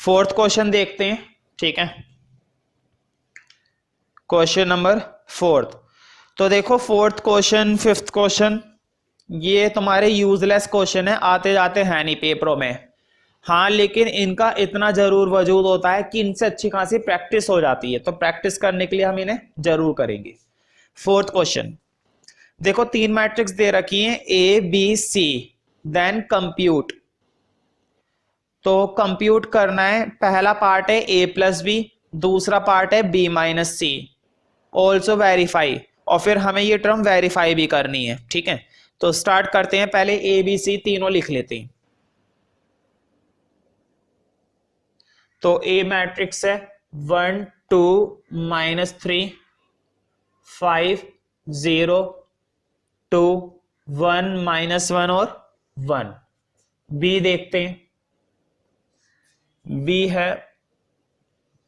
Fourth question देखते हैं, ठीक है। Question number fourth. तो देखो फोर्थ क्वेश्चन, फिफ्थ क्वेश्चन, ये तुम्हारे यूजलेस क्वेश्चन है, आते जाते हैं नहीं पेपरों में। हाँ, लेकिन इनका इतना जरूर वजूद होता है कि इनसे अच्छी खासी प्रैक्टिस हो जाती है, तो प्रैक्टिस करने के लिए हम इन्हें जरूर करेंगे। फोर्थ क्वेश्चन देखो, तीन मैट्रिक्स दे रखी हैं A B C, then compute. तो कंप्यूट करना है, पहला पार्ट है ए प्लस बी, दूसरा पार्ट है B minus C, also verify, और फिर हमें ये टर्म वेरीफाई भी करनी है, ठीक है। तो स्टार्ट करते हैं, पहले ए बी सी तीनों लिख लेते हैं। तो ए मैट्रिक्स है 1 2 -3 5 0 2 1 -1 और 1। बी देखते हैं, बी है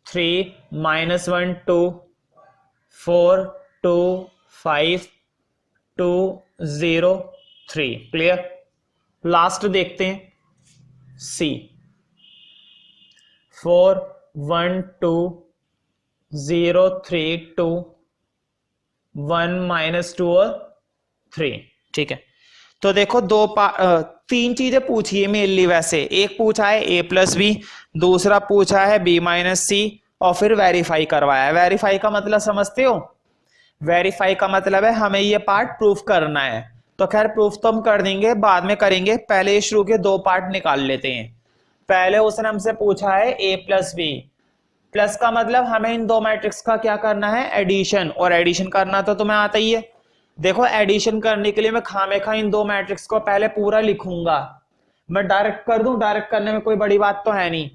3 -1 2 4 2 5 2 0 3। क्लियर। लास्ट देखते हैं सी, 4 1 2 0 3 2 1 -2 और 3, ठीक है। तो देखो तीन चीजें पूछी है मेनली, वैसे एक पूछा है ए प्लस बी, दूसरा पूछा है बी माइनस सी, और फिर वेरीफाई करवाया है। वेरीफाई का मतलब समझते हो? वेरीफाई का मतलब है हमें ये पार्ट प्रूफ करना है। तो खैर प्रूफ तो हम कर देंगे, बाद में करेंगे, पहले शुरू के दो पार्ट निकाल लेते हैं। पहले उसने हमसे पूछा है ए प्लस बी, प्लस का मतलब हमें इन दो मैट्रिक्स का क्या करना है, एडिशन, और एडिशन करना तो तुम्हें आता ही है। देखो एडिशन करने के लिए मैं खामेखा इन दो मैट्रिक्स को पहले पूरा लिखूंगा, मैं डायरेक्ट कर दूं, डायरेक्ट करने में कोई बड़ी बात तो है नहीं।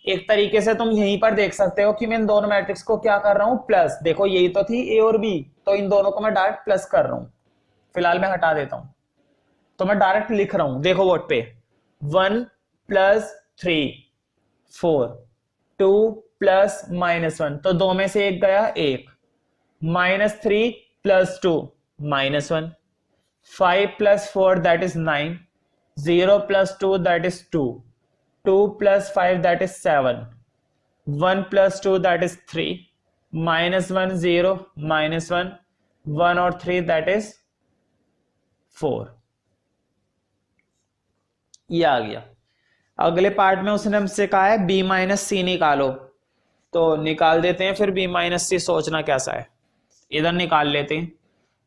एक तरीके से तुम यहीं पर देख सकते हो कि मैं इन दोनों मैट्रिक्स को क्या कर रहा हूं, प्लस। देखो यही तो थी ए और बी, तो इन दोनों को मैं डायरेक्ट प्लस कर रहा हूं। फिलहाल मैं हटा देता हूं, तो मैं डायरेक्ट लिख रहा हूं। देखो बोर्ड पे 1 + 3 4 2 + -1, तो दो में से एक गया, एक, -3 + 2 -1, 5 + 4 that is 9, 0 + 2 that is 2, 2 + 5 that is 7, 1 + 2 that is 3, -1 0 -1 1 और 3 that is 4। ये आ गया। अगले पार्ट में उसने हमसे कहा है बी माइनस सी निकालो, तो निकाल देते हैं। फिर बी माइनस सी सोचना कैसा है, इधर निकाल लेते हैं।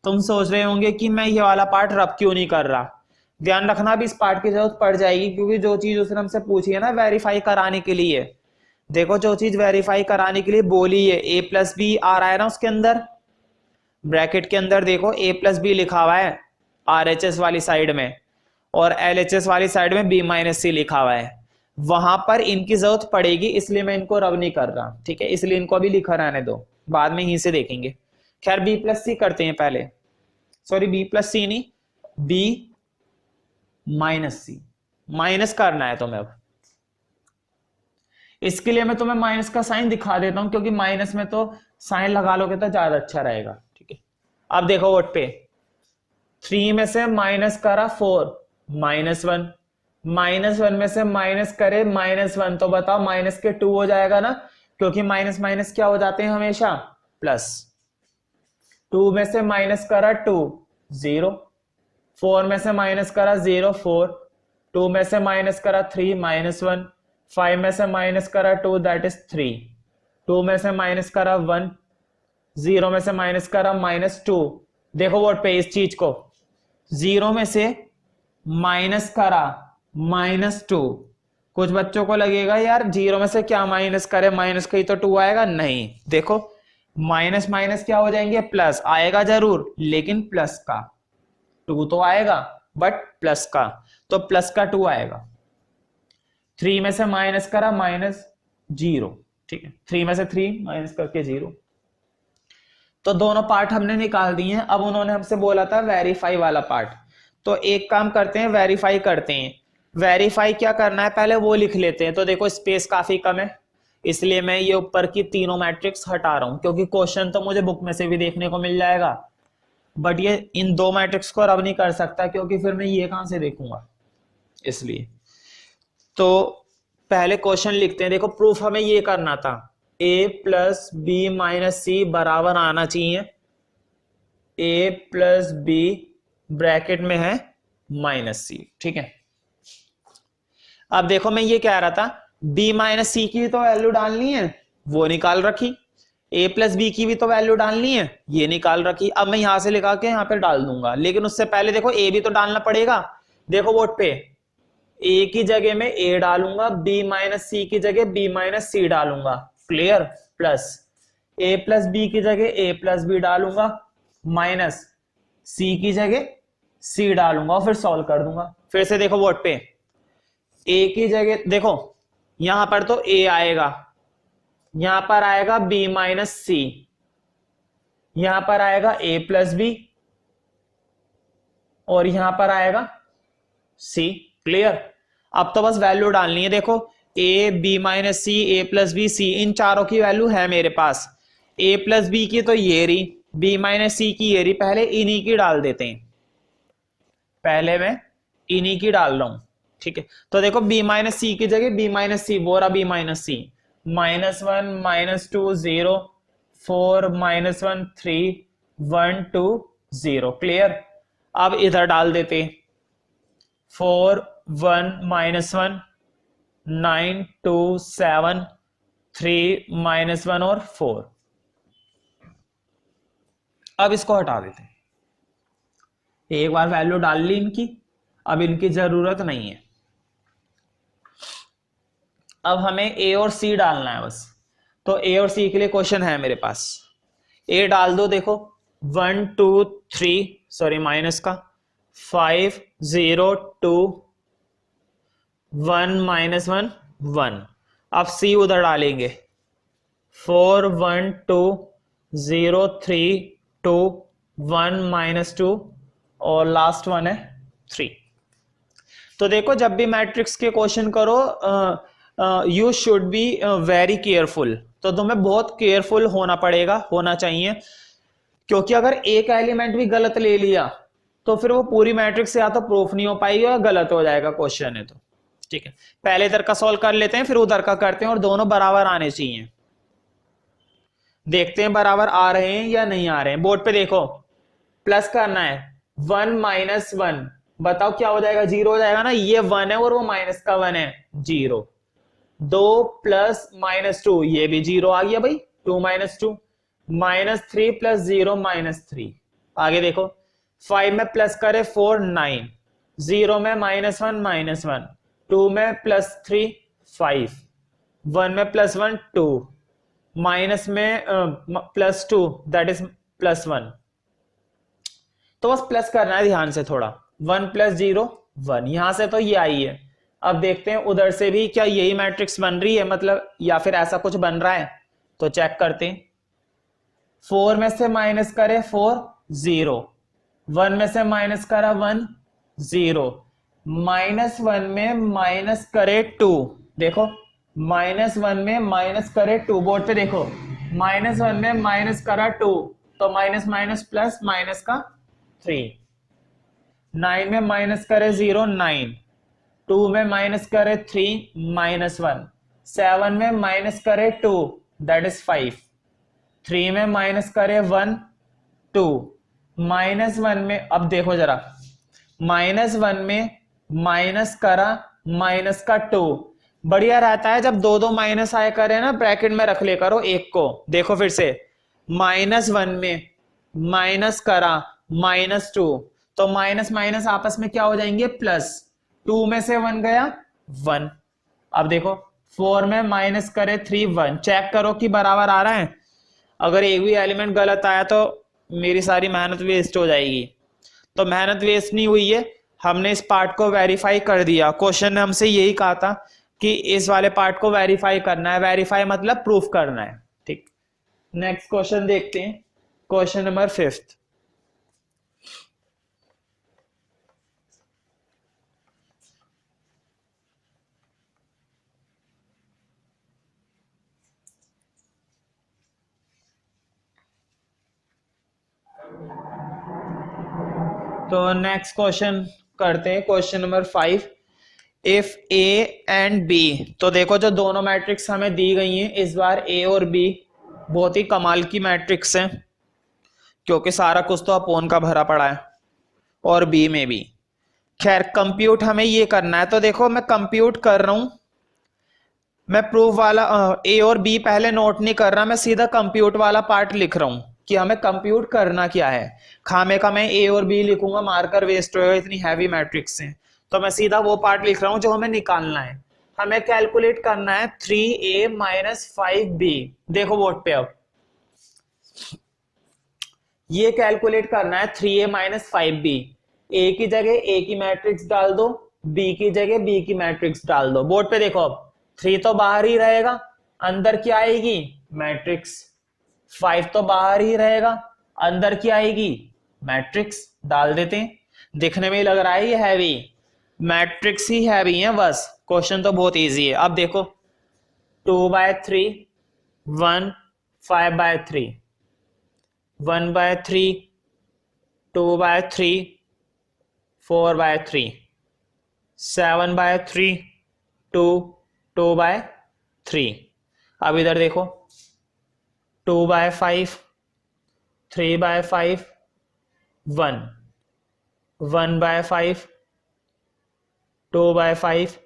तुम सोच रहे होंगे कि मैं ये वाला पार्ट रब क्यों नहीं कर रहा। ध्यान रखना भी इस पार्ट की जरूरत पड़ जाएगी, क्योंकि जो चीज उसने हमसे पूछी है ना वेरीफाई कराने के लिए, देखो जो चीज वेरीफाई कराने के लिए बोली है, ए प्लस बी आ रहा है ना उसके अंदर, ब्रैकेट के अंदर देखो ए प्लस बी लिखा हुआ है RHS वाली साइड में, और LHS वाली साइड में बी माइनस सी लिखा हुआ है। वहां पर इनकी जरूरत पड़ेगी, इसलिए मैं इनको रब नहीं कर रहा, ठीक है। इसलिए इनको अभी लिखा रहने दो, बाद में यहीं से देखेंगे। खैर बी प्लस सी करते हैं पहले, सॉरी बी प्लस सी नहीं, बी माइनस सी, माइनस करना है तुम्हें। अब इसके लिए मैं तुम्हें माइनस का साइन दिखा देता हूं, क्योंकि माइनस में तो साइन लगा लोगे तो ज्यादा अच्छा रहेगा, ठीक है। अब देखो वोट पे 3 में से माइनस करा 4 -1, -1 में से माइनस करे -1, तो बताओ माइनस के 2 हो जाएगा ना, क्योंकि माइनस माइनस क्या हो जाते हैं हमेशा, प्लस। 2 में से माइनस करा 2 0, 4 में से माइनस करा 0 4, 2 में से माइनस करा 3 -1, 5 में से माइनस करा 2 दैट इज 3, 2 में से माइनस करा 1, 0 में से माइनस करा -2। देखो वोट पे इस चीज को, 0 में से माइनस करा -2। कुछ बच्चों को लगेगा यार 0 में से क्या माइनस करे, माइनस का ही तो 2 आएगा। नहीं, देखो माइनस माइनस क्या हो जाएंगे, प्लस आएगा जरूर, लेकिन प्लस का 2 तो आएगा, बट प्लस का, तो प्लस का 2 आएगा। 3 में से माइनस करा -0, ठीक है। 3 में से 3 माइनस करके 0, तो दोनों पार्ट हमने निकाल दिए हैं। अब उन्होंने हमसे बोला था वेरीफाई वाला पार्ट, तो एक काम करते हैं, वेरीफाई करते हैं। वेरीफाई क्या करना है पहले वो लिख लेते हैं। तो देखो स्पेस काफी कम है, इसलिए मैं ये ऊपर की तीनों मैट्रिक्स हटा रहा हूं, क्योंकि क्वेश्चन तो मुझे बुक में से भी देखने को मिल जाएगा, बट ये इन दो मैट्रिक्स को रब नहीं कर सकता, क्योंकि फिर मैं ये कहां से देखूंगा, इसलिए। तो पहले क्वेश्चन लिखते हैं। देखो प्रूफ हमें ये करना था, a प्लस बी माइनस सी बराबर आना चाहिए a प्लस बी ब्रैकेट में है माइनस सी। ठीक है, अब देखो मैं ये कह रहा था b माइनस सी की तो वैल्यू डालनी है, वो निकाल रखी, a प्लस बी की भी तो वैल्यू डालनी है, ये निकाल रखी। अब मैं यहां से लिखा के यहां पे डाल दूंगा, लेकिन उससे पहले देखो a भी तो डालना पड़ेगा। देखो बोर्ड पे a की जगह में a डालूंगा, b माइनस सी की जगह b माइनस सी डालूंगा, clear, plus a plus B की जगह a प्लस बी डालूंगा, माइनस c की जगह c डालूंगा और फिर सॉल्व कर दूंगा। फिर से देखो बोर्ड पे a की जगह देखो यहां पर तो a आएगा, यहां पर आएगा b माइनस सी, यहां पर आएगा a प्लस बी और यहां पर आएगा c, क्लियर। अब तो बस वैल्यू डालनी है। देखो a b minus C, a plus B, C, इन चारों की वैल्यू है मेरे पास। a प्लस बी की तो ये रही, b माइनस सी की ये रही, पहले इन्हीं की डाल देते हैं, पहले मैं इन्हीं की डाल रहा हूं। ठीक है, तो देखो b माइनस सी की जगह b माइनस सी, वो रहा b माइनस सी, -1 -2 0 4 -1 3 1 2 0, क्लियर। अब इधर डाल देते 4 1 -1 9 2 7 3 -1 और 4। अब इसको हटा देते हैं, एक बार वैल्यू डाल ली इनकी, अब इनकी जरूरत नहीं है। अब हमें a और c डालना है बस, तो a और c के लिए क्वेश्चन है मेरे पास। a डाल दो, देखो 1 2 3 सॉरी माइनस का 5 0 2 1 -1 1। अब c उधर डालेंगे 4 1 2 0 3 2 1 -2 और लास्ट वन है 3। तो देखो जब भी मैट्रिक्स के क्वेश्चन करो you should be very careful, तो तुम्हें बहुत केयरफुल होना पड़ेगा, होना चाहिए, क्योंकि अगर एक एलिमेंट भी गलत ले लिया तो फिर वो पूरी मैट्रिक्स या तो प्रूफ नहीं हो पाएगी या गलत हो जाएगा क्वेश्चन है तो। ठीक है, पहले इधर का सॉल्व कर लेते हैं फिर उधर का करते हैं, और दोनों बराबर आने चाहिए। देखते हैं बराबर आ रहे हैं या नहीं आ रहे हैं। बोर्ड पे देखो प्लस करना है, 1 -1 बताओ क्या हो जाएगा, 0 हो जाएगा ना, ये 1 है और वो माइनस का 1 है, 0। 2 प्लस -2 ये भी 0 आ गया भाई, 2 -2 -3 प्लस 0 -3। आगे देखो 5 में प्लस करे 4 9, 0 में -1 -1, 2 में +3 5, 1 में +1 2, माइनस में +2 दैट इज +1। तो बस प्लस करना है ध्यान से थोड़ा, 1 + 0 1, यहां से तो ये आई है। अब देखते हैं उधर से भी क्या यही मैट्रिक्स बन रही है, मतलब या फिर ऐसा कुछ बन रहा है, तो चेक करते हैं। 4 में से माइनस करे 4 0, 1 में से माइनस करा 1 0, -1 में माइनस करे 2, देखो -1 में माइनस करे 2, बोर्ड पे देखो -1 में माइनस करा 2, तो माइनस माइनस प्लस माइनस का 3, 9 में माइनस करे 0 9, 2 में माइनस करे 3 -1, 7 में माइनस करे 2 दैट इज 5, 3 में माइनस करे 1 2, -1 में अब देखो जरा -1 में माइनस करा माइनस का 2, बढ़िया रहता है जब दो दो माइनस आए करे ना, ब्रैकेट में रख ले करो एक को। देखो फिर से -1 में माइनस करा -2, तो माइनस माइनस आपस में क्या हो जाएंगे प्लस, 2 में से 1 गया 1। अब देखो 4 में माइनस करे 3 1, चेक करो कि बराबर आ रहा है। अगर एक भी एलिमेंट गलत आया तो मेरी सारी मेहनत वेस्ट हो जाएगी, तो मेहनत वेस्ट नहीं हुई है, हमने इस पार्ट को वेरीफाई कर दिया। क्वेश्चन ने हमसे यही कहा था कि इस वाले पार्ट को वेरीफाई करना है, वेरीफाई मतलब प्रूफ करना है। ठीक, नेक्स्ट क्वेश्चन देखते हैं, क्वेश्चन नंबर 5। तो नेक्स्ट क्वेश्चन करते हैं, question number 5। If A and B, तो देखो जो दोनों मैट्रिक्स हमें दी गई हैं इस बार ए और बी बहुत ही कमाल की मैट्रिक्स हैं, क्योंकि सारा कुछ तो अपोन का भरा पड़ा है और बी में भी। खैर कंप्यूट हमें ये करना है, तो देखो मैं कंप्यूट कर रहा हूं, मैं प्रूफ वाला ए और बी पहले नोट नहीं कर रहा, मैं सीधा कंप्यूट वाला पार्ट लिख रहा हूं कि हमें कंप्यूट करना क्या है। खामे का मैं ए और बी लिखूंगा, मार्कर वेस्ट होएगा, इतनी हैवी मैट्रिक्स है, तो मैं सीधा वो पार्ट लिख रहा हूं जो हमें निकालना है। हमें कैलकुलेट करना है 3a माइनस 5b। देखो बोर्ड पे अब ये कैलकुलेट करना है 3a माइनस 5b। ए की जगह ए की मैट्रिक्स डाल दो, बी की जगह बी की मैट्रिक्स डाल दो। बोर्ड पे देखो अब 3 तो बाहर ही रहेगा, अंदर क्या आएगी मैट्रिक्स। 5 तो बाहर ही रहेगा, अंदर क्या आएगी मैट्रिक्स। डाल देते हैं, दिखने में ही लग रहा है ये हैवी, मैट्रिक्स ही हैवी है बस। क्वेश्चन तो बहुत इजी है। अब देखो 2/3 1 5/3 1/3 2/3 4/3 7/3 2 2/3। अब इधर देखो 2/5 3/5 1 1/5 2/5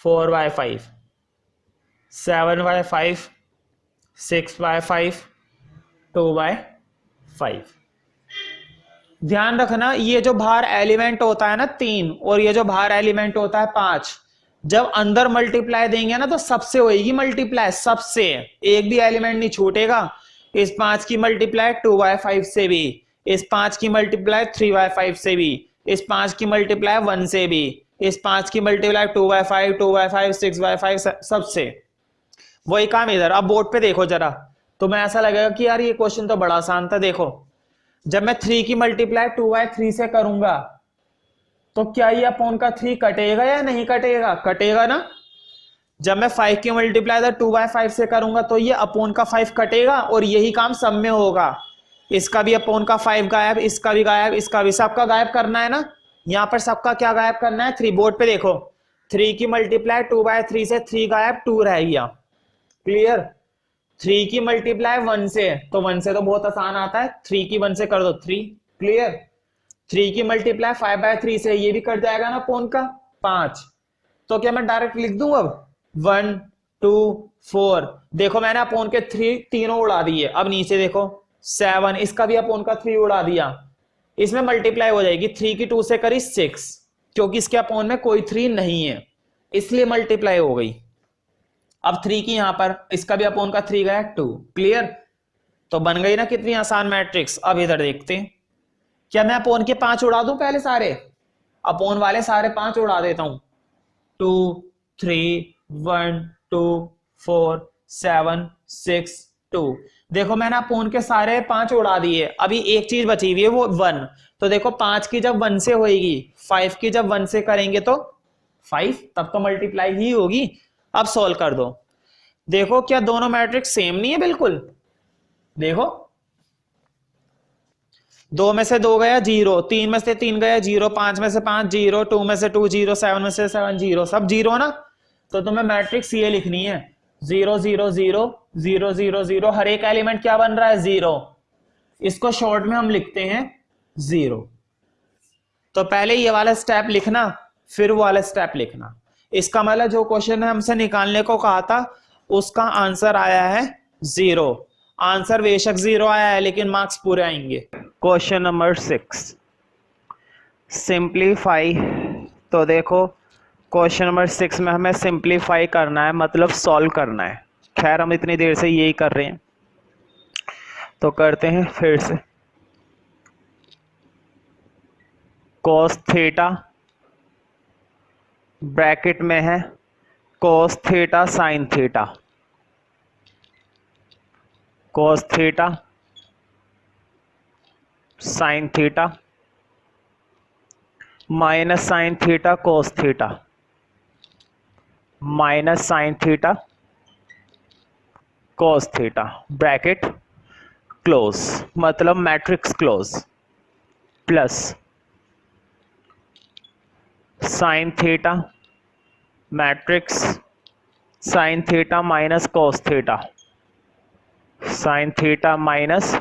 4/5 7/5 6/5 2/5। ध्यान रखना ये जो बाहर एलिमेंट होता है ना 3 और ये जो बाहर एलिमेंट होता है 5, जब अंदर मल्टीप्लाई देंगे ना तो सबसे होगी मल्टीप्लाई, सबसे एक भी एलिमेंट नहीं छूटेगा। इस 5 की मल्टीप्लाई 2/5 से भी, इस 5 की मल्टीप्लाई 3/5 से भी, इस 5 की मल्टीप्लाई 1 से भी, इस 5 की मल्टीप्लाई 2/5 2/5 6/5 सबसे। वही काम इधर। अब बोर्ड पे देखो जरा, तुम्हें ऐसा लगेगा कि यार ये क्वेश्चन तो बड़ा आसान था। देखो जब मैं 3 की मल्टीप्लाई 2/3 से करूंगा तो क्या ये अपॉन का 3 कटेगा या नहीं कटेगा, कटेगा ना। जब मैं 5 की मल्टीप्लाई 2/5 से करूंगा तो ये अपॉन का 5 कटेगा, और यही काम सब में होगा। इसका भी अपॉन का 5 गायब, इसका भी गायब, इसका भी, सबका गायब करना है ना। यहां पर सबका क्या गायब करना है 3। बोर्ड पे देखो 3 की मल्टीप्लाई 2/3 से 3 गायब 2 रह गया, क्लियर। 3 की मल्टीप्लाई 1 से, तो 1 से तो बहुत आसान आता है, 3 की 1 से कर दो 3, क्लियर। 3 की मल्टीप्लाई 5/3 से, ये भी कट जाएगा ना अपॉन का 5। तो क्या मैं डायरेक्ट लिख दूं अब 1 2 4। देखो मैंने अपॉन के 3 तीनों उड़ा दिए। अब नीचे देखो 7, इसका भी अपॉन का 3 उड़ा दिया। इसमें मल्टीप्लाई हो जाएगी, 3 की 2 से करी 6, क्योंकि इसके अपॉन में कोई 3 नहीं है इसलिए मल्टीप्लाई हो गई। अब 3 की यहां पर, इसका भी अपॉन का 3 गया 2, क्लियर। तो बन गई ना कितनी आसान मैट्रिक्स। अब इधर देखते हैं, क्या मैं अपॉन के 5 उड़ा दूं पहले सारे, अपॉन वाले सारे 5 उड़ा देता हूं। 2 3 1 2 4 7 6 2। देखो मैंने अपॉन के सारे 5 उड़ा दिए, अभी एक चीज बची हुई है वो 1। तो देखो 5 की जब 1 से होगी, 5 की जब 1 से करेंगे तो 5, तब तो मल्टीप्लाई ही होगी। अब सॉल्व कर दो। देखो क्या दोनों मैट्रिक्स सेम नहीं है बिल्कुल। देखो 2 में से 2 गया 0, 3 में से 3 गया 0, 5 में से 5 0, 2 में से 2 0, 7 में से 7 0, सब 0 ना। तो तुम्हें मैट्रिक्स ये लिखनी है 0 0 0 0 0 0। हर एक एलिमेंट क्या बन रहा है 0, इसको शॉर्ट में हम लिखते हैं 0। तो पहले ये वाला स्टेप लिखना, फिर वो वाला स्टेप लिखना। इसका मतलब जो क्वेश्चन ने हमसे निकालने को कहा था उसका आंसर आया है 0। आंसर बेशक 0 आया है लेकिन मार्क्स पूरे आएंगे। Question number 6 simplify. तो देखो क्वेश्चन नंबर 6 में हमें सिंप्लीफाई करना है, मतलब सॉल्व करना है। खैर हम इतनी देर से यही कर रहे हैं तो करते हैं फिर से। cos थीटा ब्रैकेट में है cos theta sine theta, cos theta sine theta minus sine theta cos theta minus sine theta cos theta, bracket close, मतलब matrix close, plus sine theta matrix sine theta minus cos theta, sine theta minus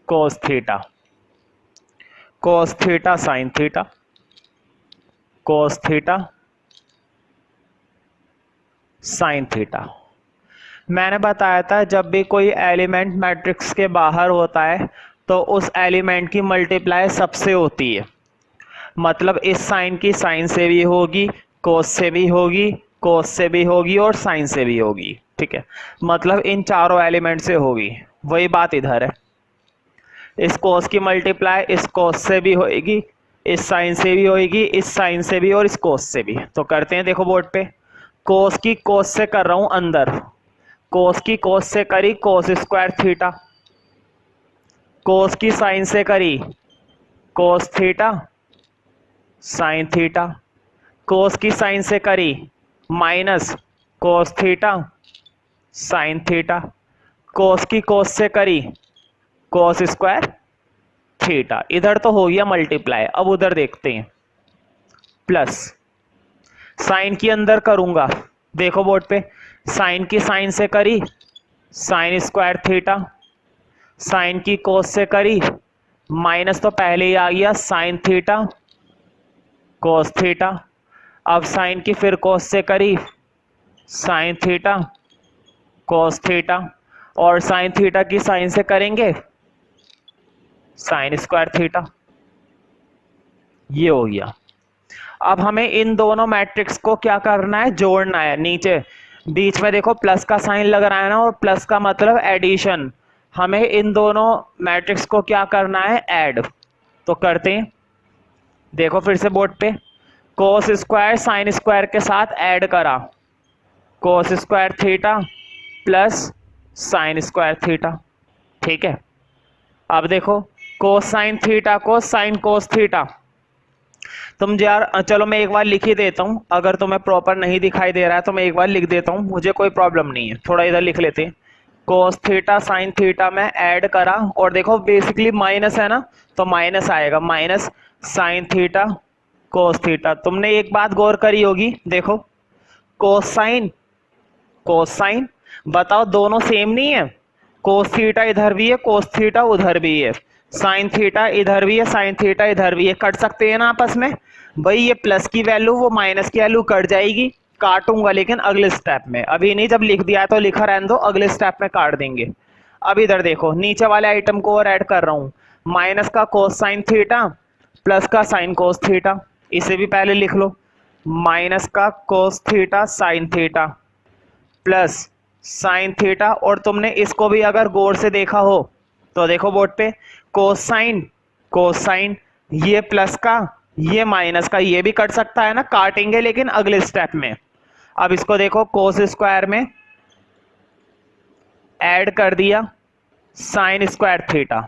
cos theta, cos theta sine theta, cos theta sine theta. मैंने बताया था जब भी कोई element matrix के बाहर होता है तो उस एलिमेंट की मल्टीप्लाई सबसे होती है, मतलब इस साइन की साइन से भी होगी, कोस से भी होगी, कोस से भी होगी और साइन से भी होगी, ठीक है, मतलब इन चारों एलिमेंट से होगी। वही बात इधर है, इस कोस की मल्टीप्लाई इस कोस से भी होगी, इस साइन से भी होगी, इस साइन से भी और इस कोस से भी। तो करते हैं, देखो बोर्ड पे, कोस की कोस से कर रहा हूं अंदर, कोस की कोस से करी कोस स्क्वायर थीटा, कोस की साइन से करी cos theta sine theta, cos की साइन से करी minus cos theta sine theta, cos की कोस से करी कोस स्क्वायर थीटा। इधर तो हो गया मल्टीप्लाई, अब उधर देखते हैं, प्लस साइन की अंदर करूंगा, देखो बोर्ड पे, साइन की साइन से करी साइन स्क्वायर थीटा, साइन की कोस से करी माइनस तो पहले ही आ गया साइन थीटा कोस थीटा, अब साइन की फिर कोस से करी साइन थीटा कोस थीटा, और साइन थीटा की साइन से करेंगे साइन स्क्वायर थीटा। ये हो गया। अब हमें इन दोनों मैट्रिक्स को क्या करना है, जोड़ना है। नीचे बीच में देखो प्लस का साइन लग रहा है ना, और प्लस का मतलब एडिशन। हमें इन दोनों मैट्रिक्स को क्या करना है, ऐड। तो करते हैं, देखो फिर से बोर्ड पे, कोस स्क्वायर साइन स्क्वायर के साथ ऐड करा, cos square theta plus sine square theta, ठीक है। अब देखो कोस साइन थीटा को साइन कोस थीटा, तुम यार चलो मैं एक बार लिख ही देता हूं, अगर तुम्हें प्रॉपर नहीं दिखाई दे रहा है तो मैं एक बार लिख देता हूं, मुझे कोई प्रॉब्लम नहीं है। थोड़ा इधर लिख लेते हैं, कोस थीटा साइन थीटा में ऐड करा, और देखो बेसिकली माइनस है ना, तो माइनस आएगा, minus sine theta cos theta. तुमने एक बात गौर करी होगी, देखो कोस साइन, बताओ दोनों सेम नहीं है, कोस थीटा इधर भी है, कोस थीटा उधर भी है, साइन थीटा इधर भी है, साइन थीटा इधर भी है, कट सकते हैं ना आपस में। भाई ये प्लस की वैल्यू वो माइनस की वैल्यू कट जाएगी, काटूंगा लेकिन अगले स्टेप में, अभी नहीं, जब लिख दिया है तो लिखा रहने दो, अगले स्टेप में काट देंगे। अब इधर देखो नीचे वाले आइटम को और ऐड कर रहा हूं, माइनस का कोस साइन थीटा प्लस का साइन कोस थीटा, इसे भी पहले लिख लो, माइनस का कोस theta sine theta plus sine theta, और तुमने इसको भी अगर गौर से देखा हो तो देखो बोर्ड पे, कोस साइन, ये प्लस का ये माइनस का, ये भी कट सकता है ना, काटेंगे लेकिन अगले स्टेप में। अब इसको देखो कोस स्क्वायर में ऐड कर दिया साइन स्क्वायर थीटा।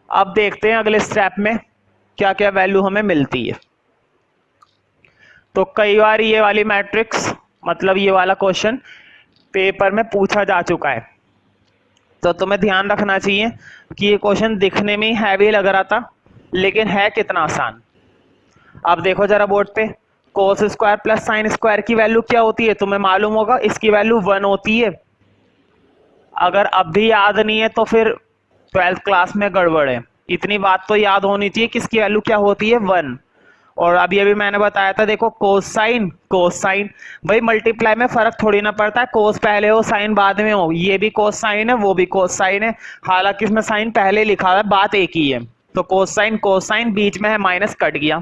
अब देखते हैं अगले स्टेप में क्या क्या वैल्यू हमें मिलती है। तो कई बार ये वाली मैट्रिक्स, मतलब ये वाला क्वेश्चन पेपर में पूछा जा चुका है, तो तुम्हें ध्यान रखना चाहिए कि ये क्वेश्चन दिखने में ही हैवी लग रहा था, लेकिन है कितना आसान। अब देखो जरा बोर्ड पे, cos square plus sine square की वैल्यू क्या होती है, तुम्हें मालूम होगा, इसकी वैल्यू 1 होती है। अगर अब भी याद नहीं है तो फिर 12th क्लास में गड़बड़ है, इतनी बात तो याद होनी चाहिए कि इसकी वैल्यू क्या होती है, 1। और अभी अभी मैंने बताया था, देखो कोस साइन, भाई मल्टीप्लाई में फर्क थोड़ी ना पड़ता है, कोस पहले हो साइन बाद में हो, ये भी कोस साइन है वो भी कोस साइन है, हालांकि इसमें साइन पहले लिखा हुआ है, बात एक ही है। तो कोस साइन बीच में है, माइनस कट गया,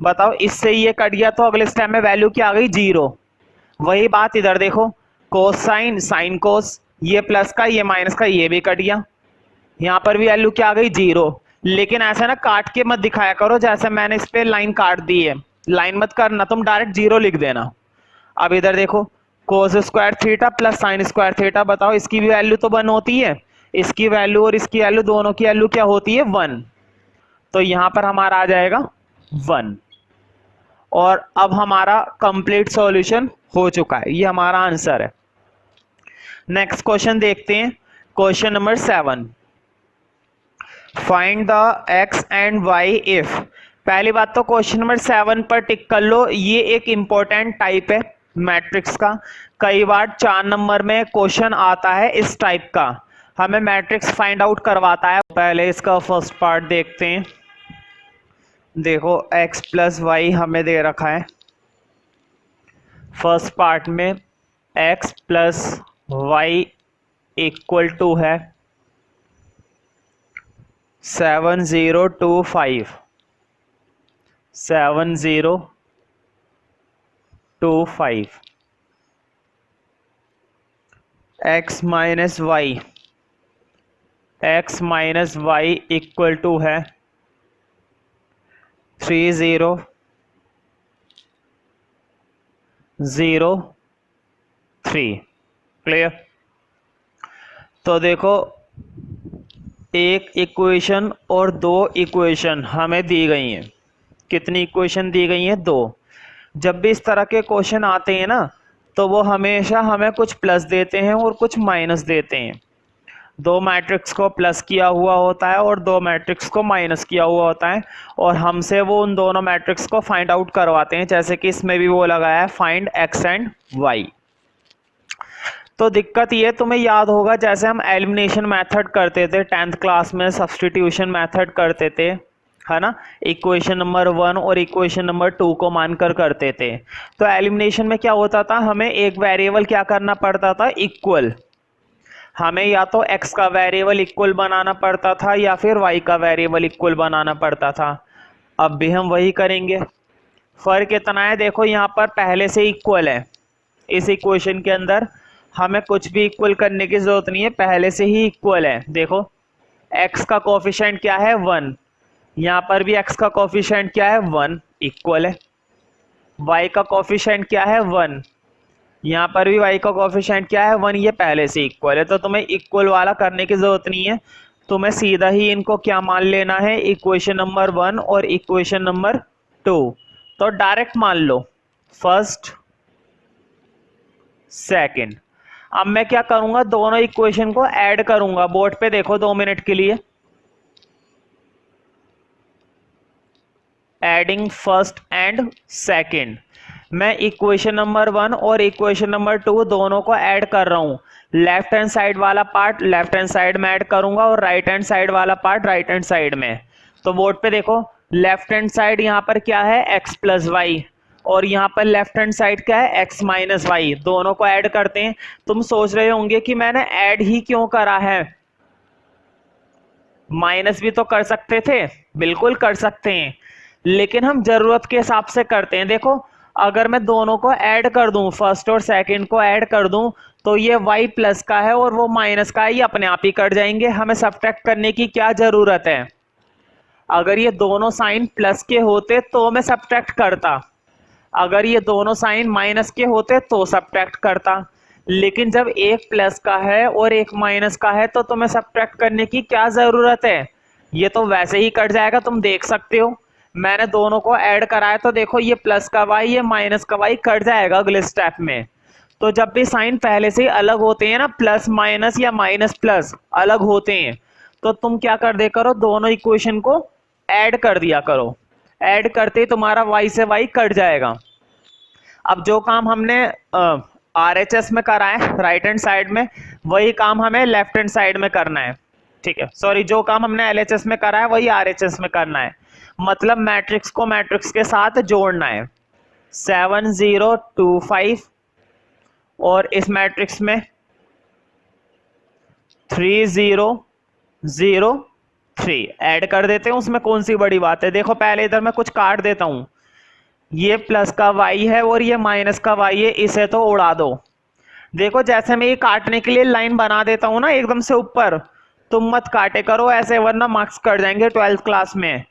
बताओ इससे ये कट गया, तो अगले स्टेप में वैल्यू क्या आ गई, 0। वही बात इधर देखो, कोस साइन कोस, ये प्लस का ये माइनस का, ये भी कट गया, यहाँ पर भी वैल्यू क्या आ गई, 0। लेकिन ऐसा ना काट के मत दिखाया करो, जैसे मैंने इस पे लाइन काट दी है, लाइन मत करना, तुम डायरेक्ट 0 लिख देना। अब इधर देखो cos square theta plus sine square theta, बताओ इसकी भी वैल्यू तो 1 होती है, इसकी वैल्यू और इसकी वैल्यू, दोनों की वैल्यू क्या होती है, 1। तो यहां पर हमारा आ जाएगा 1। और अब हमारा कंप्लीट सॉल्यूशन हो चुका है, ये हमारा आंसर है। नेक्स्ट क्वेश्चन देखते हैं, question number 7। Find the x and y if पहली बात तो क्वेश्चन नंबर 7 पर टिक कर लो, ये एक इंपॉर्टेंट टाइप है मैट्रिक्स का। कई बार 4 नंबर में क्वेश्चन आता है इस टाइप का, हमें मैट्रिक्स फाइंड आउट करवाता है। पहले इसका फर्स्ट पार्ट देखते हैं। देखो x प्लस वाई हमें दे रखा है फर्स्ट पार्ट में, x plus Y equal to है 7025 7025। x minus Y equal to है 3003। क्लियर? तो देखो एक इक्वेशन और दो इक्वेशन हमें दी गई हैं। कितनी इक्वेशन दी गई हैं? 2। जब भी इस तरह के क्वेश्चन आते हैं ना, तो वो हमेशा हमें कुछ प्लस देते हैं और कुछ माइनस देते हैं। 2 मैट्रिक्स को प्लस किया हुआ होता है और 2 मैट्रिक्स को माइनस किया हुआ होता है, और हमसे वो उन दोनों मैट्रिक्स को फाइंड आउट करवाते हैं। जैसे कि इसमें भी वो लगाया है फाइंड एक्स एंड वाई। तो दिक्कत ये तुम्हें याद होगा, जैसे हम एलिमिनेशन मेथड करते थे 10th क्लास में, सब्स्टिट्यूशन मेथड करते थे, है ना, इक्वेशन नंबर 1 और इक्वेशन नंबर 2 को मानकर करते थे। तो एलिमिनेशन में क्या होता था, हमें एक वेरिएबल क्या करना पड़ता था, इक्वल। हमें या तो x का वेरिएबल इक्वल बनाना पड़ता था या फिर y का वेरिएबल इक्वल बनाना पड़ता था। अब भी हम वही करेंगे। फर्क इतना है, देखो यहाँ पर पहले से इक्वल है, इस इक्वेशन के अंदर हमें कुछ भी इक्वल करने की जरूरत नहीं है, पहले से ही इक्वल है। देखो x का कोफिशिएंट क्या है, 1, यहाँ पर भी x का कोफिशिएंट क्या है, 1, इक्वल है। y का कोफिशिएंट क्या है, 1, यहाँ पर भी y का कोफिशिएंट क्या है, 1, ये पहले से इक्वल है। तो तुम्हें इक्वल वाला करने की जरूरत नहीं है, तुम्हें सीधा ही इनको क्या मान लेना है, इक्वेशन नंबर 1 और इक्वेशन नंबर 2। तो डायरेक्ट मान लो फर्स्ट सेकंड। अब मैं क्या करूंगा, दोनों इक्वेशन को ऐड करूंगा। बोर्ड पे देखो 2 मिनट के लिए। Adding first and second. मैं इक्वेशन नंबर 1 और इक्वेशन नंबर 2 दोनों को ऐड कर रहा हूं। लेफ्ट हैंड साइड वाला पार्ट लेफ्ट हैंड साइड में ऐड करूंगा और राइट हैंड साइड वाला पार्ट राइट हैंड साइड में। तो बोर्ड पे देखो, लेफ्ट हैंड साइड यहां पर क्या है, x प्लस वाई, और यहाँ पर लेफ्ट हैंड साइड क्या है, x माइनस वाई। दोनों को ऐड करते हैं। तुम सोच रहे होंगे कि मैंने ऐड ही क्यों करा है, माइनस भी तो कर सकते थे। बिल्कुल कर सकते हैं, लेकिन हम जरूरत के हिसाब से करते हैं। देखो अगर मैं दोनों को ऐड कर दूं, फर्स्ट और सेकंड को ऐड कर दूं, तो ये y प्लस का है और वो माइनस का है, ये अपने आप ही कट जाएंगे। हमें सब्ट्रैक्ट करने की क्या जरूरत है। अगर ये दोनों साइन प्लस के होते तो मैं सब्ट्रैक्ट करता, अगर ये दोनों साइन माइनस के होते तो सब्ट्रैक्ट करता। लेकिन जब एक प्लस का है और एक माइनस का है, तो तुम्हें सब्ट्रैक्ट करने की क्या जरूरत है, ये तो वैसे ही कट जाएगा। तुम देख सकते हो मैंने दोनों को ऐड कराया, तो देखो ये प्लस का y ये माइनस का y कट जाएगा अगले स्टेप में। तो जब भी साइन पहले से ही अलग होते हैं ना, प्लस माइनस या माइनस प्लस अलग होते हैं, तो तुम क्या कर दे करो, दोनों इक्वेशन को ऐड कर दिया करो। ऐड करते ही तुम्हारा y से y कट जाएगा। अब जो काम हमने RHS में करा है राइट हैंड साइड में, वही काम हमें लेफ्ट हैंड साइड में करना है। ठीक है, सॉरी, जो काम हमने LHS में करा है वही RHS में करना है। मतलब मैट्रिक्स को मैट्रिक्स के साथ जोड़ना है। 7025 और इस मैट्रिक्स में 3003 ऐड कर देते हैं। उसमें कौन सी बड़ी बात है। देखो पहले इधर मैं कुछ काट देता हूं, ये प्लस का y है और ये माइनस का y है, इसे तो उड़ा दो। देखो जैसे मैं ये काटने के लिए लाइन बना देता हूं ना एकदम से ऊपर, तुम मत काटे करो ऐसे, वरना मार्क्स कट जाएंगे 12th क्लास में।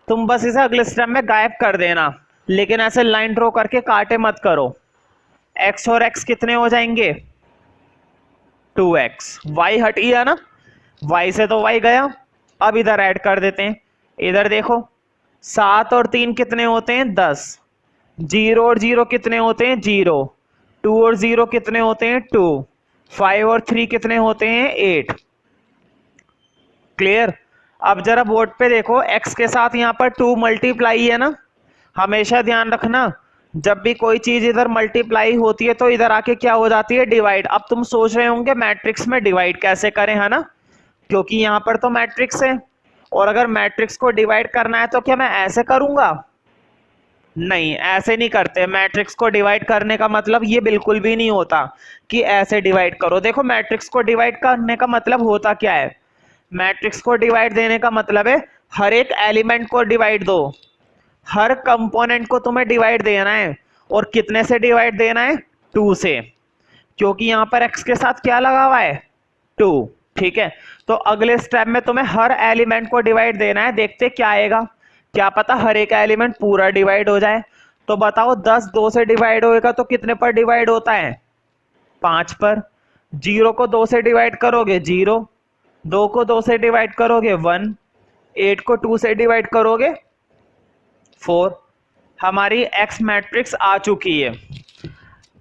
तुम बस इसे अगले स्टेप में गायब कर देना, लेकिन ऐसे लाइन ड्रॉ करके काटे मत करो। x और x कितने हो जाएंगे, 2x। y हट गया ना, y से तो y गया। अब इधर ऐड कर देते हैं। इधर देखो 7 और 3 कितने होते हैं, 10। 0 और 0 कितने होते हैं, 0। 2 और 0 कितने होते हैं, 2। 5 और 3 कितने होते हैं, 8। क्लियर। अब जरा बोर्ड पे देखो, x के साथ यहाँ पर 2 मल्टीप्लाई है ना, हमेशा ध्यान रखना जब भी कोई चीज इधर मल्टीप्लाई होती है तो इधर आके क्या हो जाती है, डिवाइड। अब तुम सोच रहे होंगे मैट्रिक्स में डिवाइड कैसे करें, है ना, क्योंकि यहाँ पर तो मैट्रिक्स है, और अगर मैट्रिक्स को डिवाइड करना है तो क्या मैं ऐसे करूंगा? नहीं, ऐसे नहीं करते। मैट्रिक्स को डिवाइड करने का मतलब ये बिल्कुल भी नहीं होता कि ऐसे डिवाइड करो। देखो मैट्रिक्स को डिवाइड करने का मतलब होता क्या है, मैट्रिक्स को डिवाइड देने का मतलब है हर एक एलिमेंट को डिवाइड दो, हर कंपोनेंट को तुम्हें डिवाइड देना है। और कितने से डिवाइड देना है? 2 से, क्योंकि यहां पर x के साथ क्या लगा हुआ है? 2। ठीक है, तो अगले स्टेप में तुम्हें हर एलिमेंट को डिवाइड देना है। देखते क्या आएगा, क्या पता हर एक एलिमेंट पूरा डिवाइड हो जाए। तो बताओ 10 2 से डिवाइड होएगा तो कितने पर डिवाइड होता है? 5 पर। 0 को 2 से डिवाइड करोगे 0, 2 को 2 से डिवाइड करोगे 1, 8 को 2 से डिवाइड करोगे 4। हमारी एक्स मैट्रिक्स आ चुकी है।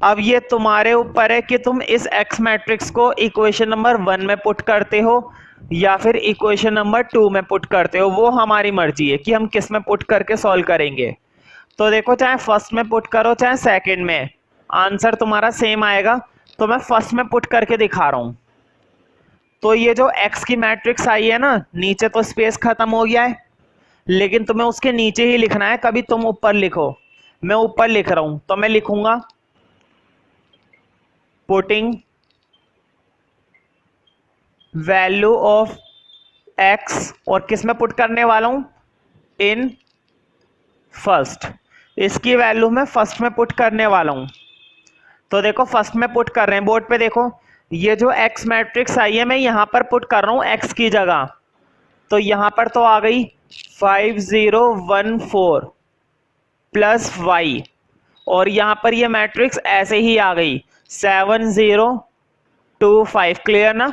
अब ये तुम्हारे ऊपर है कि तुम इस एक्स मैट्रिक्स को इक्वेशन नंबर 1 में पुट करते हो या फिर इक्वेशन नंबर 2 में पुट करते हो, वो हमारी मर्जी है कि हम किस में पुट करके सॉल्व करेंगे। तो देखो, चाहे फर्स्ट में पुट करो चाहे सेकंड में, आंसर तुम्हारा सेम आएगा। तो मैं फर्स्ट में पुट करके दिखा रहा हूं। तो ये जो एक्स की मैट्रिक्स आई है ना, नीचे तो स्पेस खत्म हो गया है, लेकिन तुम्हें उसके नीचे ही लिखना है। कभी तुम ऊपर लिखो, मैं ऊपर लिख रहा हूं, तो मैं लिखूंगा पुटिंग वैल्यू ऑफ एक्स, और किस में पुट करने वाला हूं? In first. इसकी वैल्यू मैं फर्स्ट में पुट करने वाला हूं। तो देखो फर्स्ट में पुट कर रहे हैं, बोर्ड पे देखो, ये जो एक्स मैट्रिक्स आई है मैं यहां पर पुट कर रहा हूं एक्स की जगह। तो यहां पर तो आ गई 5014 प्लस वाई, और यहां पर ये मैट्रिक्स ऐसे ही आ गई 7025। क्लियर ना?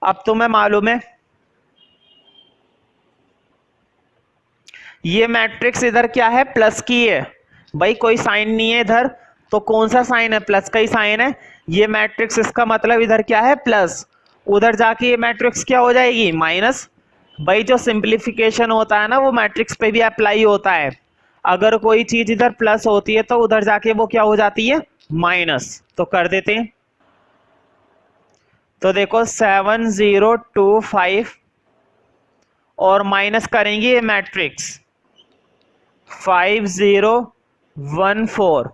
अब तुम्हें मालूम है ये मैट्रिक्स इधर क्या है? प्लस की है। भाई कोई साइन नहीं है इधर, तो कौन सा साइन है? प्लस का ही साइन है। ये मैट्रिक्स, इसका मतलब इधर क्या है? प्लस। उधर जाके ये मैट्रिक्स क्या हो जाएगी? माइनस। भाई जो सिंप्लीफिकेशन होता है ना, वो मैट्रिक्स पे भी अप्लाई होता है। अगर कोई चीज इधर प्लस होती है तो उधर जाके वो क्या हो जाती है? माइनस। तो कर देते हैं। तो देखो 7025 और माइनस करेंगे ये मैट्रिक्स 5014।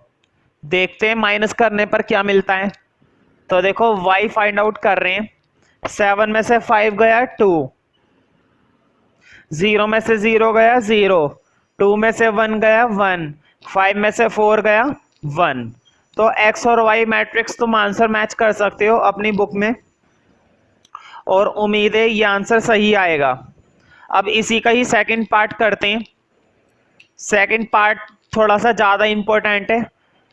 देखते हैं माइनस करने पर क्या मिलता है। तो देखो y फाइंड आउट कर रहे हैं। 7 में से 5 गया 2, 0 में से 0 गया 0, 2 में से 1 गया 1, 5 में से 4 गया 1। तो x और y मैट्रिक्स तुम आंसर मैच कर सकते हो अपनी बुक में, और उम्मीद है ये आंसर सही आएगा। अब इसी का ही सेकंड पार्ट करते हैं। सेकंड पार्ट थोड़ा सा ज़्यादा इंपॉर्टेंट है,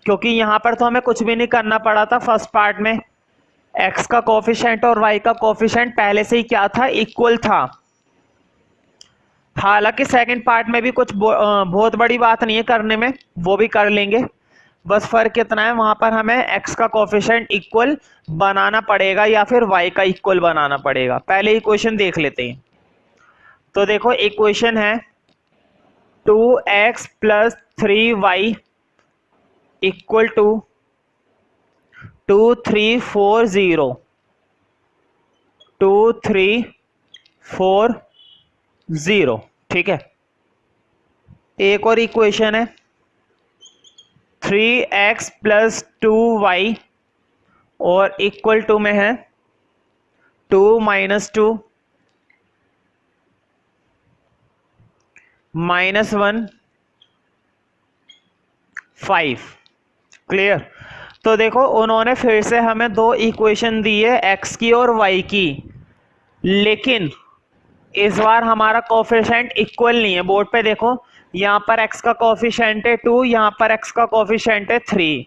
क्योंकि यहाँ पर तो हमें कुछ भी नहीं करना पड़ा था फर्स्ट पार्ट में। x का कोफिशिएंट और y का कोफिशिएंट पहले से ही क्या था? इक्वल था। हालांकि सेकंड पार्ट में भी कुछ बहुत बड़ी बात नहीं है करने में, वो भी कर लेंगे। बस फर्क इतना है, वहां पर हमें x का कोफिशिएंट इक्वल बनाना पड़ेगा या फिर y का इक्वल बनाना पड़ेगा। पहले इक्वेशन देख लेते हैं। तो देखो इक्वेशन है 2x plus 3y equal to 2340। 2340, ठीक है। एक और इक्वेशन है 3x प्लस 2y और इक्वल टू में है 2 माइनस 2 माइनस 1 5। क्लियर? तो देखो उन्होंने फिर से हमें दो इक्वेशन दी है x की और y की, लेकिन इस बार हमारा कोफिशिएंट इक्वल नहीं है। बोर्ड पे देखो, यहाँ पर x का कोफिशिएंट है 2, यहाँ पर x का कोफिशिएंट है 3,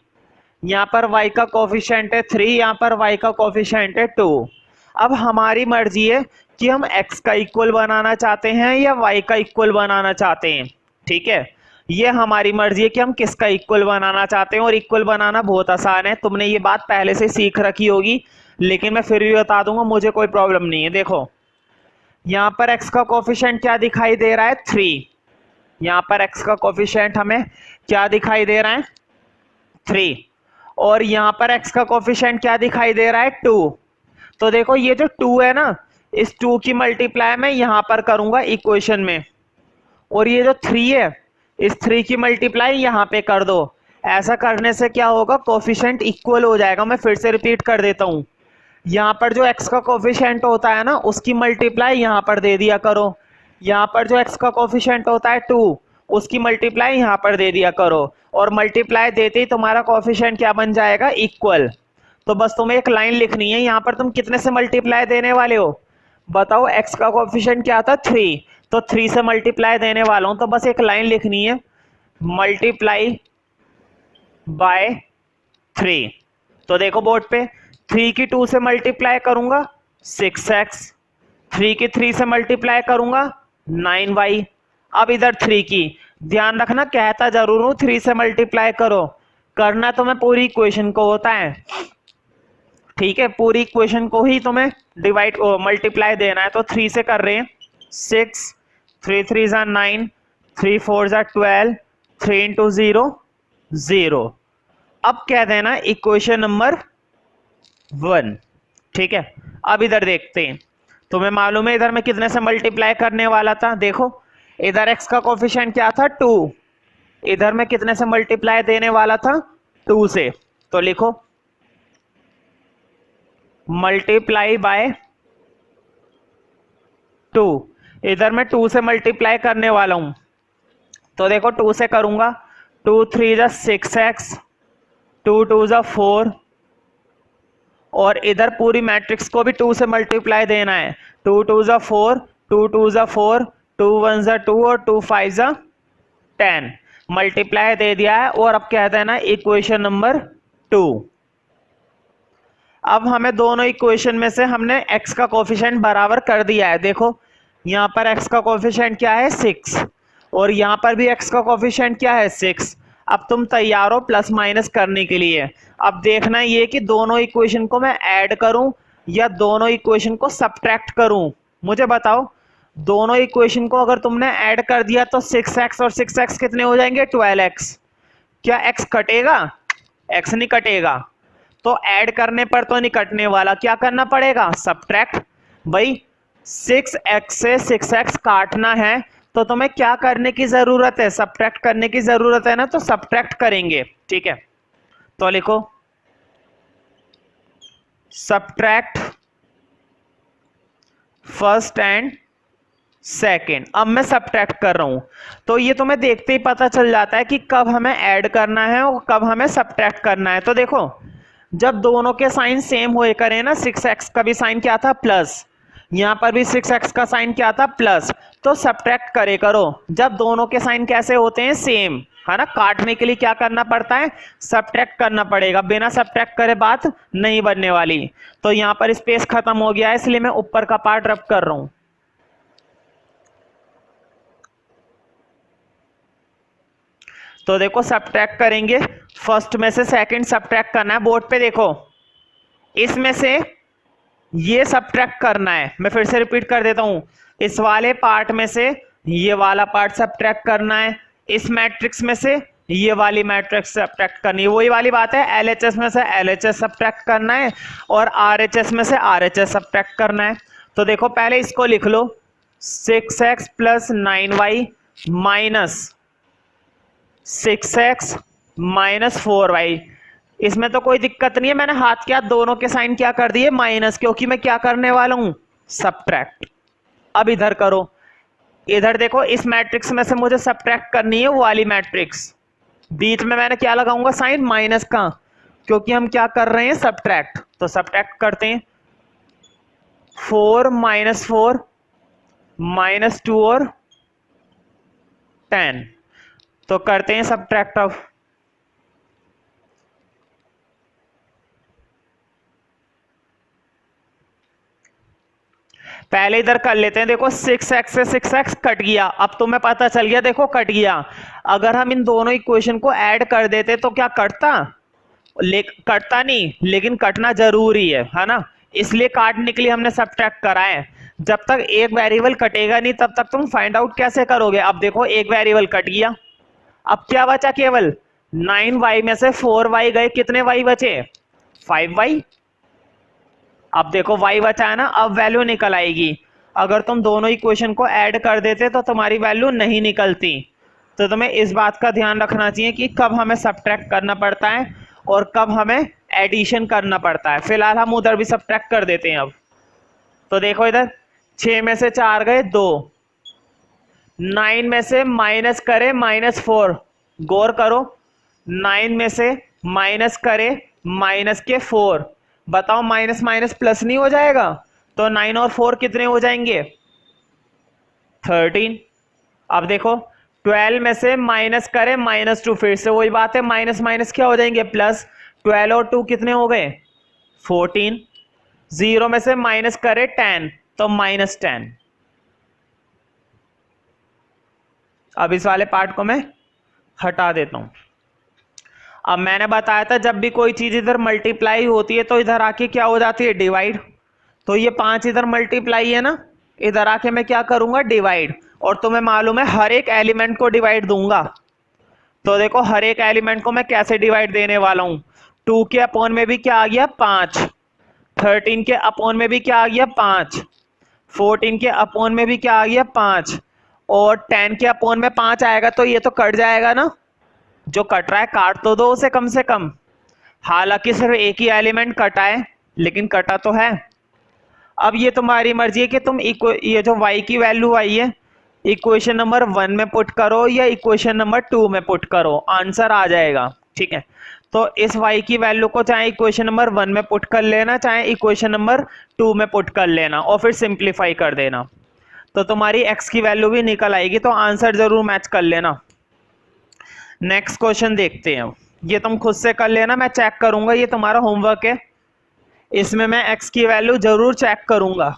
यहाँ पर y का कोफिशिएंट है 3, यहाँ पर y का कोफिशिएंट है 2। अब हमारी मर्जी है कि हम x का इक्वल बनाना चाहते हैं या y का इक्वल बनाना चाहते हैं। ठीक है, ये हमारी मर्जी है कि हम किसका इक्वल बनाना चाहते हैं, और इक्वल बनाना बहुत आसान है। तुमने ये बात पहले से सीख रखी होगी, लेकिन मैं फिर भी बता दूंगा, मुझे कोई प्रॉब्लम नहीं है। देखो यहाँ पर x का कोफिशिएंट क्या दिखाई दे रहा है 3, यहाँ पर x का कोफिशिएंट हमें क्या दिखाई दे रहा है 3, और यहाँ पर x का कोफिशिएंट क्या दिखाई दे रहा है 2। तो देखो ये जो 2 है ना, इस 2 की मल्टीप्लाई मैं यहाँ पर करूंगा इक्वेशन में, और ये जो 3 है इस 3 की मल्टीप्लाई यहाँ पे कर दो। ऐसा करने से क्या होगा, कोफिशिएंट इक्वल हो जाएगा। मैं फिर से रिपीट कर देता हूँ, यहाँ पर जो x का कोफिशिएंट होता है ना उसकी मल्टीप्लाई यहाँ पर दे दिया करो, यहाँ पर जो x का कोफिशिएंट होता है 2 उसकी मल्टीप्लाई यहाँ पर दे दिया करो, और मल्टीप्लाई देते ही तुम्हारा कोफिशिएंट क्या बन जाएगा, इक्वल। तो बस तुम्हें एक लाइन लिखनी है, यहाँ पर तुम कितने से मल्टीप्लाई देने वाले हो बताओ, x का कोफिशिएंट क्या था 3, तो 3 से मल्टीप्लाई देने वाला हूं, तो बस एक लाइन लिखनी है, मल्टीप्लाई बाय 3। तो देखो बोर्ड पे 3 की 2 से मल्टीप्लाई करूंगा 6x, 3 की 3 से मल्टीप्लाई करूंगा 9y। अब इधर 3 की ध्यान रखना, कहता जरूर हूं 3 से मल्टीप्लाई करो, करना तो मैं पूरी इक्वेशन को होता है, ठीक है, पूरी इक्वेशन को ही तुम्हें डिवाइड मल्टीप्लाई देना है। तो 3 से कर रहे हैं 6, 3 3 9, 3 4 12, 3 into 0 0। अब कह देना इक्वेशन नंबर 1, ठीक है। अब इधर देखते हैं, तुम्हें मालूम है इधर मैं कितने से मल्टीप्लाई करने वाला था, देखो इधर x का कोफिशिएंट क्या था 2, इधर मैं कितने से मल्टीप्लाई देने वाला था 2 से, तो लिखो मल्टीप्लाई बाय 2, इधर मैं 2 से मल्टीप्लाई करने वाला हूं, तो देखो 2 से करूंगा 2 3 जा 6x, 2 2 जा 4, और इधर पूरी मैट्रिक्स को भी 2 से मल्टीप्लाई देना है, 2 2 जा 4, 2 2 जा 4, 2 1 जा 2 और 2 5 जा 10, मल्टीप्लाई दे दिया है। और अब कह देना इक्वेशन नंबर 2। अब हमें दोनों इक्वेशन में से हमने x का कोफिशिएंट बराबर कर दिया है, देखो यहाँ पर x का कोफिशिएंट क्या है 6, और यहाँ पर भी x का कोफिशिएंट क्या है 6। अब तुम तैयार हो प्लस माइनस करने के लिए। अब देखना ये कि दोनों इक्वेशन को मैं ऐड करूं या दोनों इक्वेशन को सब्ट्रैक्ट करूं, मुझे बताओ। दोनों इक्वेशन को अगर तुमने ऐड कर दिया तो 6x और 6x कितने हो जाएंगे 12x। क्या x कटेगा, x नहीं कटेगा, तो ऐड करने पर तो नहीं कटने वाला, क्या करना पड़ेगा सब्ट्रैक्ट। भाई 6x से 6x काटना है तो तुम्हें क्या करने की जरूरत है, सब्ट्रैक्ट करने की जरूरत है ना, तो सब्ट्रैक्ट करेंगे, ठीक है। तो लिखो सब्ट्रैक्ट फर्स्ट एंड सेकेंड। अब मैं सब्ट्रैक्ट कर रहा हूं, तो ये तुम्हें देखते ही पता चल जाता है कि कब हमें ऐड करना है और कब हमें सब्ट्रैक्ट करना है। तो देखो जब दोनों के साइन सेम हुए करें ना, 6x का भी साइन क्या था प्लस, यहां पर भी 6x का साइन क्या था प्लस, तो सब्ट्रैक्ट करे करो जब दोनों के साइन कैसे होते हैं सेम, है ना। काटने के लिए क्या करना पड़ता है, सब्ट्रैक्ट करना पड़ेगा, बिना सब्ट्रैक्ट करे बात नहीं बनने वाली। तो यहां पर स्पेस खत्म हो गया है, इसलिए मैं ऊपर का पार्ट रब कर रहा हूं। तो देखो सब्ट्रैक्ट करेंगे, फर्स्ट में से सेकंड सब्ट्रैक्ट करना है। बोर्ड पे देखो, इसमें से ये सब्ट्रैक्ट करना है, मैं फिर से रिपीट कर देता हूं, इस वाले पार्ट में से ये वाला पार्ट सब्ट्रैक्ट करना है, इस मैट्रिक्स में से ये वाली मैट्रिक्स सब्ट्रैक्ट करनी है। वही वाली बात है, एलएचएस में से एलएचएस सब्ट्रैक्ट करना है और आरएचएस में से आरएचएस सब्ट्रैक्ट करना है। तो देखो पहले इसको लिख लो 6x plus 9y minus 6x minus 4y। इसमें तो कोई दिक्कत नहीं है, मैंने हाथ के हाथ दोनों के साइन क्या कर दिए माइनस, क्योंकि मैं क्या करने वाला हूं सब्ट्रैक्ट। अब इधर करो, इधर देखो इस मैट्रिक्स में से मुझे सब्ट्रैक्ट करनी है वो वाली मैट्रिक्स, बीच में मैंने क्या लगाऊंगा साइन माइनस का, क्योंकि हम क्या कर रहे हैं सब्ट्रैक्ट। तो सब्ट्रैक्ट करते हैं 4 माइनस 4 माइनस 2 और 10, तो करते हैं सब्ट्रैक्ट ऑफ पहले इधर कर लेते हैं। देखो 6x से 6x कट गया, अब तुम्हें पता चल गया, देखो कट गया। अगर हम इन दोनों इक्वेशन को ऐड कर देते तो क्या कटता, कटता नहीं, लेकिन कटना जरूरी है ना, इसलिए काटने के लिए हमने सब्ट्रैक्ट करा है। जब तक एक वेरिएबल कटेगा नहीं तब तक तुम फाइंड आउट कैसे करोगे। अब देखो एक वेरिएबल कट गया, अब क्या बचा, केवल 9y में से 4y गए, कितने y बचे, 5y। अब देखो y बचा है ना, अब वैल्यू निकल आएगी। अगर तुम दोनों इक्वेशन को ऐड कर देते तो तुम्हारी वैल्यू नहीं निकलती। तो तुम्हें इस बात का ध्यान रखना चाहिए कि कब हमें सब्ट्रैक्ट करना पड़ता है और कब हमें एडिशन करना पड़ता है। फिलहाल हम उधर भी सब्ट्रैक्ट कर देते हैं। अब तो देखो इधर 6 में से 4 गए 2, 9 में से माइनस करे -4, गौर करो 9 में से माइनस करे माइनस के 4, बताओ माइनस माइनस प्लस नहीं हो जाएगा। तो 9 और 4 कितने हो जाएंगे, 13। अब देखो 12 में से माइनस करे -2, फिर से वही बात है, माइनस माइनस क्या हो जाएंगे प्लस, 12 और 2 कितने हो गए 14। 0 में से माइनस करे 10 तो -10। अब इस वाले पार्ट को मैं हटा देता हूं। अब मैंने बताया था जब भी कोई चीज इधर मल्टीप्लाई होती है तो इधर आके क्या हो जाती है, डिवाइड। तो ये 5 इधर मल्टीप्लाई है ना, इधर आके मैं क्या करूंगा, डिवाइड। और तुम्हें मालूम है हर एक एलिमेंट को डिवाइड दूंगा। तो देखो हर एक एलिमेंट को मैं कैसे डिवाइड देने वाला हूं, 2 के अपॉन में भी क्या आ गया 5, 13 के अपॉन में भी क्या आ गया 5, 14 के अपॉन में भी क्या आ गया 5, और 10 के अपॉन में 5 आएगा तो ये तो कट जाएगा ना, जो कट रहा है काट तो दो उसे कम से कम। हालांकि सिर्फ एक ही एलिमेंट कटा है लेकिन कटा तो है। अब ये तुम्हारी मर्जी है कि तुम ये जो y की वैल्यू आई है इक्वेशन नंबर 1 में पुट करो या इक्वेशन नंबर 2 में पुट करो, आंसर आ जाएगा। ठीक है, तो इस y की वैल्यू को चाहे इक्वेशन नंबर 1 में पुट कर लेना चाहे इक्वेशन नंबर 2 में पुट कर लेना और फिर सिंप्लीफाई कर देना, तो तुम्हारी x की वैल्यू भी निकल आएगी। तो आंसर जरूर मैच कर लेना। नेक्स्ट क्वेश्चन देखते हैं। ये तुम खुद से कर लेना, मैं चेक करूंगा, ये तुम्हारा होमवर्क है, इसमें मैं x की वैल्यू जरूर चेक करूंगा।